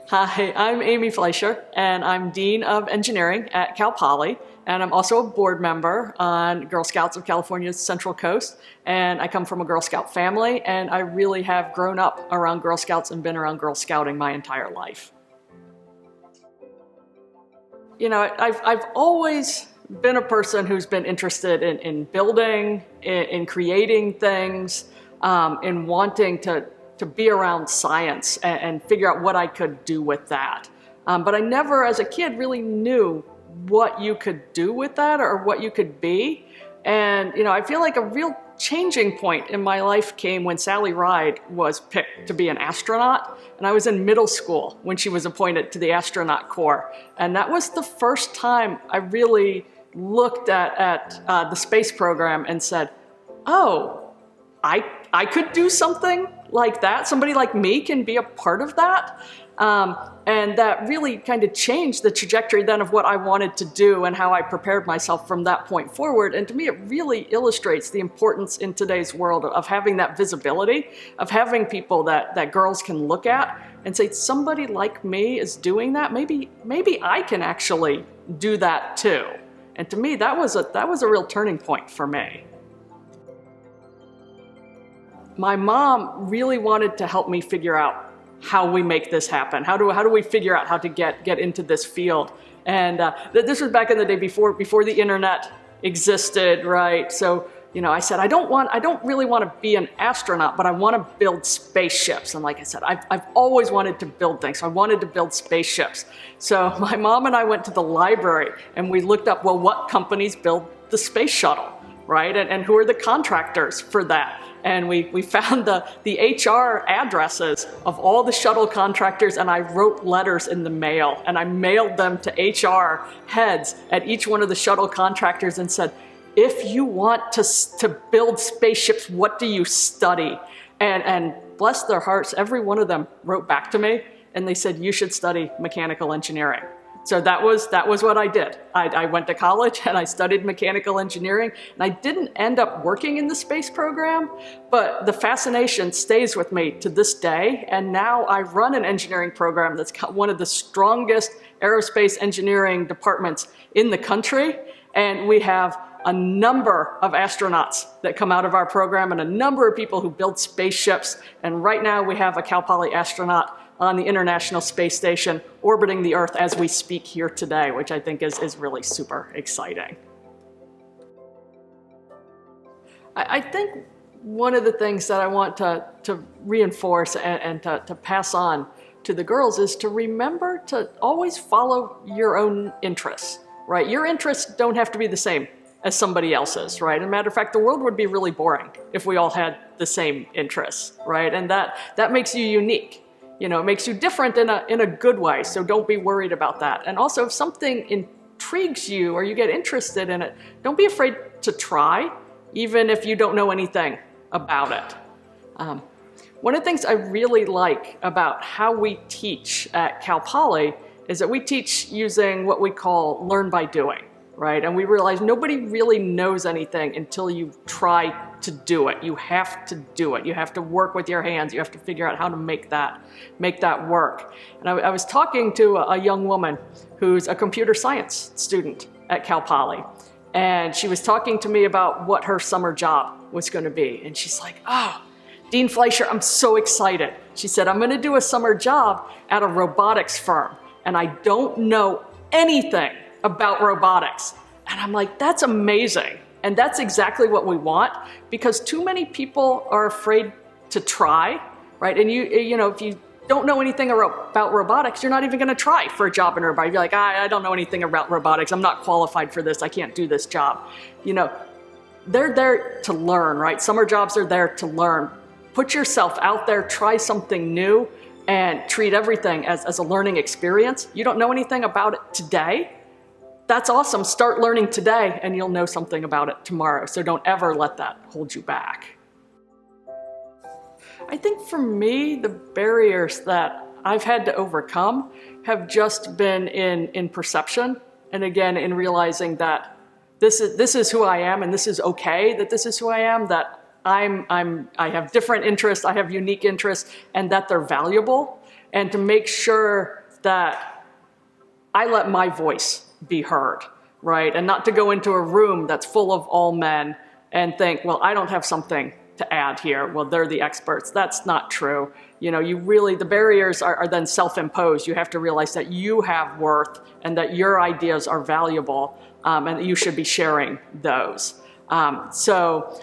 Hi, I'm Amy Fleischer, and I'm Dean of Engineering at Cal Poly, and I'm also a board member on Girl Scouts of California's Central Coast, and I come from a Girl Scout family, and I really have grown up around Girl Scouts and been around Girl Scouting my entire life. You know, I've always been a person who's been interested in building, in creating things, in wanting to be around science and figure out what I could do with that. But I never, as a kid, really knew what you could do with that or what you could be. And, you know, I feel like a real changing point in my life came when Sally Ride was picked to be an astronaut. And I was in middle school when she was appointed to the astronaut corps. And that was the first time I really looked at the space program and said, oh, I could do something like that. Somebody like me can be a part of that. And that really kind of changed the trajectory then of what I wanted to do and how I prepared myself from that point forward. And to me, it really illustrates the importance in today's world of having that visibility, of having people that girls can look at and say, somebody like me is doing that. Maybe I can actually do that too. And to me, that was a real turning point for me. My mom really wanted to help me figure out how we make this happen. How do we figure out how to get into this field? And this was back in the day before the internet existed, right? So, you know, I said, I don't really want to be an astronaut, but I want to build spaceships. And like I said, I've always wanted to build things. So I wanted to build spaceships. So my mom and I went to the library and we looked up, well, what companies build the space shuttle, right? And who are the contractors for that? And we found the HR addresses of all the shuttle contractors, and I wrote letters in the mail, and I mailed them to HR heads at each one of the shuttle contractors and said, if you want to build spaceships, what do you study? And bless their hearts, every one of them wrote back to me, and they said, you should study mechanical engineering. So that was what I did. I went to college and I studied mechanical engineering, and I didn't end up working in the space program, but the fascination stays with me to this day. And now I run an engineering program that's got one of the strongest aerospace engineering departments in the country. And we have a number of astronauts that come out of our program and a number of people who build spaceships. And right now we have a Cal Poly astronaut on the International Space Station orbiting the Earth as we speak here today, which I think is really super exciting. I think one of the things that I want to reinforce and to pass on to the girls is to remember to always follow your own interests, right? Your interests don't have to be the same as somebody else's, right? As a matter of fact, the world would be really boring if we all had the same interests, right? And that makes you unique. You know, it makes you different in a good way, so don't be worried about that. And also, if something intrigues you or you get interested in it, don't be afraid to try, even if you don't know anything about it. One of the things I really like about how we teach at Cal Poly is that we teach using what we call learn by doing, right? And we realize nobody really knows anything until you try to do it. You have to do it. You have to work with your hands. You have to figure out how to make that work. And I was talking to a young woman who's a computer science student at Cal Poly. And she was talking to me about what her summer job was going to be. And she's like, oh, Dean Fleischer, I'm so excited. She said, I'm going to do a summer job at a robotics firm. And I don't know anything about robotics. And I'm like, that's amazing. And that's exactly what we want, because too many people are afraid to try, right? And you know, if you don't know anything about robotics, you're not even going to try for a job in robotics. You're like, I don't know anything about robotics. I'm not qualified for this. I can't do this job. You know, they're there to learn, right? Summer jobs are there to learn. Put yourself out there, try something new, and treat everything as a learning experience. You don't know anything about it today. That's awesome. Start learning today and you'll know something about it tomorrow. So don't ever let that hold you back. I think for me, the barriers that I've had to overcome have just been in perception. And again, in realizing that this is who I am and this is okay that this is who I am, that I have different interests, I have unique interests, and that they're valuable. and to make sure that I let my voice be heard, right? And not to go into a room that's full of all men and think, well, I don't have something to add here. Well, they're the experts. That's not true. You know, the barriers are then self-imposed. You have to realize that you have worth and that your ideas are valuable, and that you should be sharing those. So,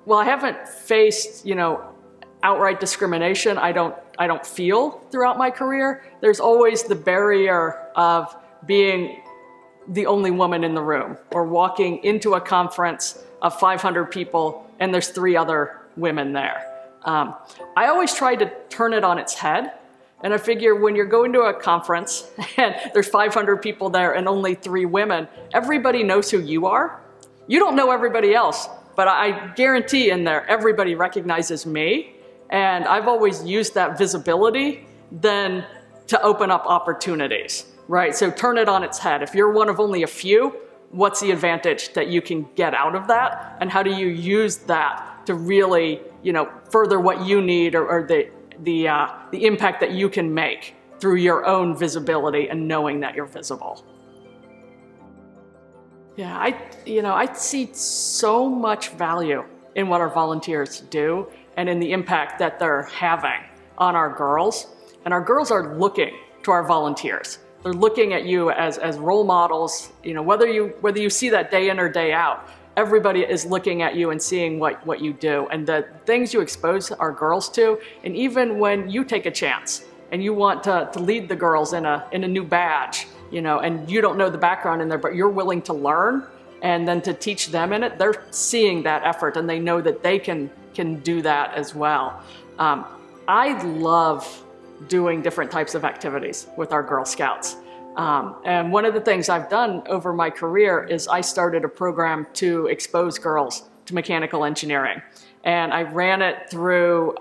while I haven't faced, outright discrimination, I don't feel throughout my career, there's always the barrier of being the only woman in the room, or walking into a conference of 500 people and there's 3 other women there. I always try to turn it on its head, and I figure when you're going to a conference and there's 500 people there and only 3 women, everybody knows who you are. You don't know everybody else, but I guarantee in there everybody recognizes me, and I've always used that visibility then to open up opportunities, right? So turn it on its head. If you're one of only a few, what's the advantage that you can get out of that, and how do you use that to really, further what you need, or the impact that you can make through your own visibility and knowing that you're visible. Yeah, I see so much value in what our volunteers do and in the impact that they're having on our girls. And our girls are looking to our volunteers. They're looking at you as role models, whether you see that day in or day out. Everybody is looking at you and seeing what you do and the things you expose our girls to. And even when you take a chance and you want to lead the girls in a new badge, and you don't know the background in there, but you're willing to learn and then to teach them in it, they're seeing that effort and they know that they can do that as well. I love doing different types of activities with our Girl Scouts. And one of the things I've done over my career is I started a program to expose girls to mechanical engineering. And I ran it through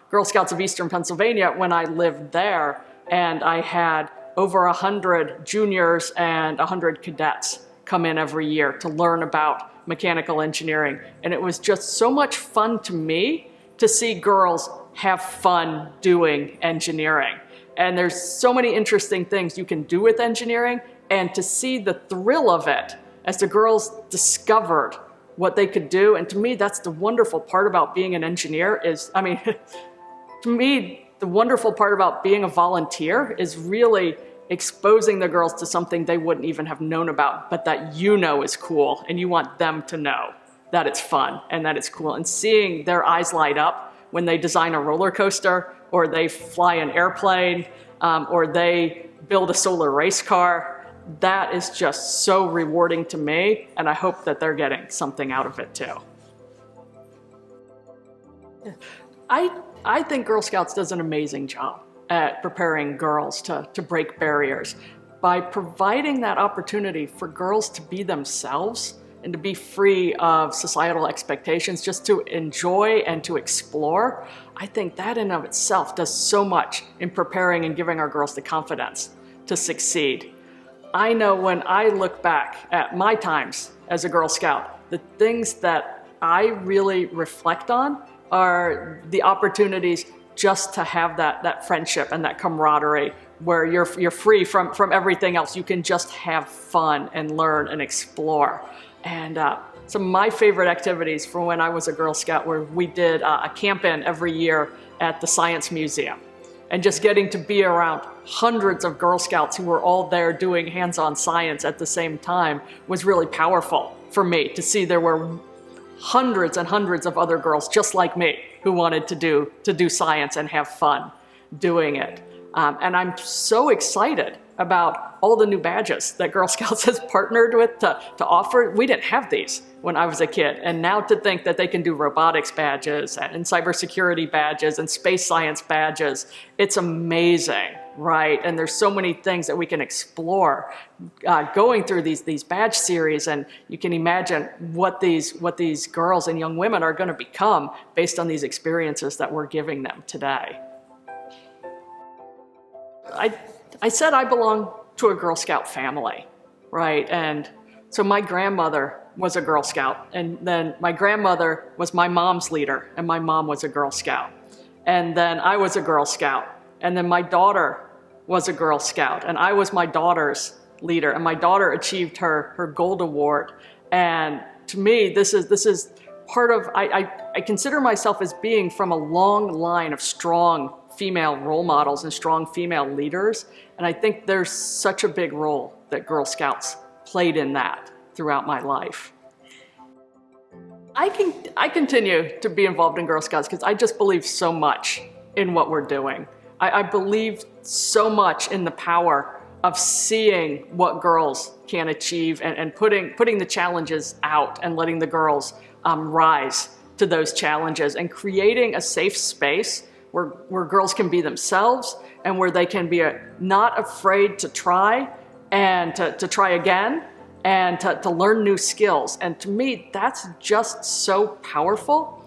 Girl Scouts of Eastern Pennsylvania when I lived there. And I had over 100 juniors and 100 cadets come in every year to learn about mechanical engineering. And it was just so much fun to me to see girls have fun doing engineering. And there's so many interesting things you can do with engineering, and to see the thrill of it as the girls discovered what they could do. And to me, that's the wonderful part about being an engineer to me, the wonderful part about being a volunteer is really exposing the girls to something they wouldn't even have known about, but that is cool, and you want them to know that it's fun and that it's cool. And seeing their eyes light up when they design a roller coaster, or they fly an airplane, or they build a solar race car, that is just so rewarding to me, and I hope that they're getting something out of it too. I think Girl Scouts does an amazing job at preparing girls to break barriers by providing that opportunity for girls to be themselves and to be free of societal expectations, just to enjoy and to explore. I think that in of itself does so much in preparing and giving our girls the confidence to succeed. I know when I look back at my times as a Girl Scout, the things that I really reflect on are the opportunities just to have that friendship and that camaraderie where you're free from everything else. You can just have fun and learn and explore. And some of my favorite activities from when I was a Girl Scout were we did a camp-in every year at the Science Museum. And just getting to be around hundreds of Girl Scouts who were all there doing hands-on science at the same time was really powerful for me to see there were hundreds and hundreds of other girls just like me who wanted to do science and have fun doing it. And I'm so excited about all the new badges that Girl Scouts has partnered with to offer. We didn't have these when I was a kid, and now to think that they can do robotics badges and cybersecurity badges and space science badges, it's amazing, right? And there's so many things that we can explore going through these badge series, and you can imagine what these girls and young women are going to become based on these experiences that we're giving them today. I said I belong to a Girl Scout family, right? And so my grandmother was a Girl Scout, and then my grandmother was my mom's leader, and my mom was a Girl Scout. And then I was a Girl Scout, And then my daughter was a Girl Scout, and I was my daughter's leader, and my daughter achieved her Gold Award. And to me, this is part of, I consider myself as being from a long line of strong female role models and strong female leaders. And I think there's such a big role that Girl Scouts played in that throughout my life. I continue to be involved in Girl Scouts because I just believe so much in what we're doing. I believe so much in the power of seeing what girls can achieve and putting the challenges out and letting the girls rise to those challenges and creating a safe space where girls can be themselves and where they can be not afraid to try and to try again and to learn new skills. And to me, that's just so powerful.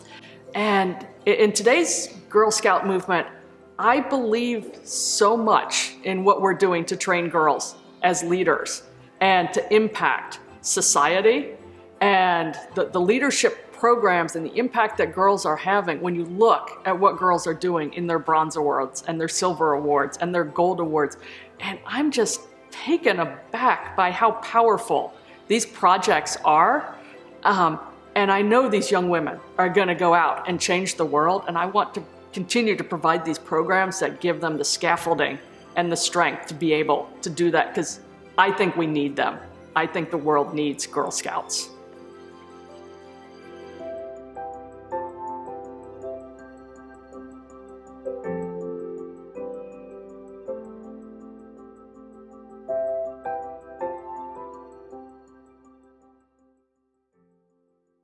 And in today's Girl Scout movement, I believe so much in what we're doing to train girls as leaders and to impact society, and the leadership programs and the impact that girls are having when you look at what girls are doing in their bronze awards and their silver awards and their gold awards. And I'm just taken aback by how powerful these projects are. And I know these young women are going to go out and change the world, and I want to continue to provide these programs that give them the scaffolding and the strength to be able to do that, because I think we need them. I think the world needs Girl Scouts.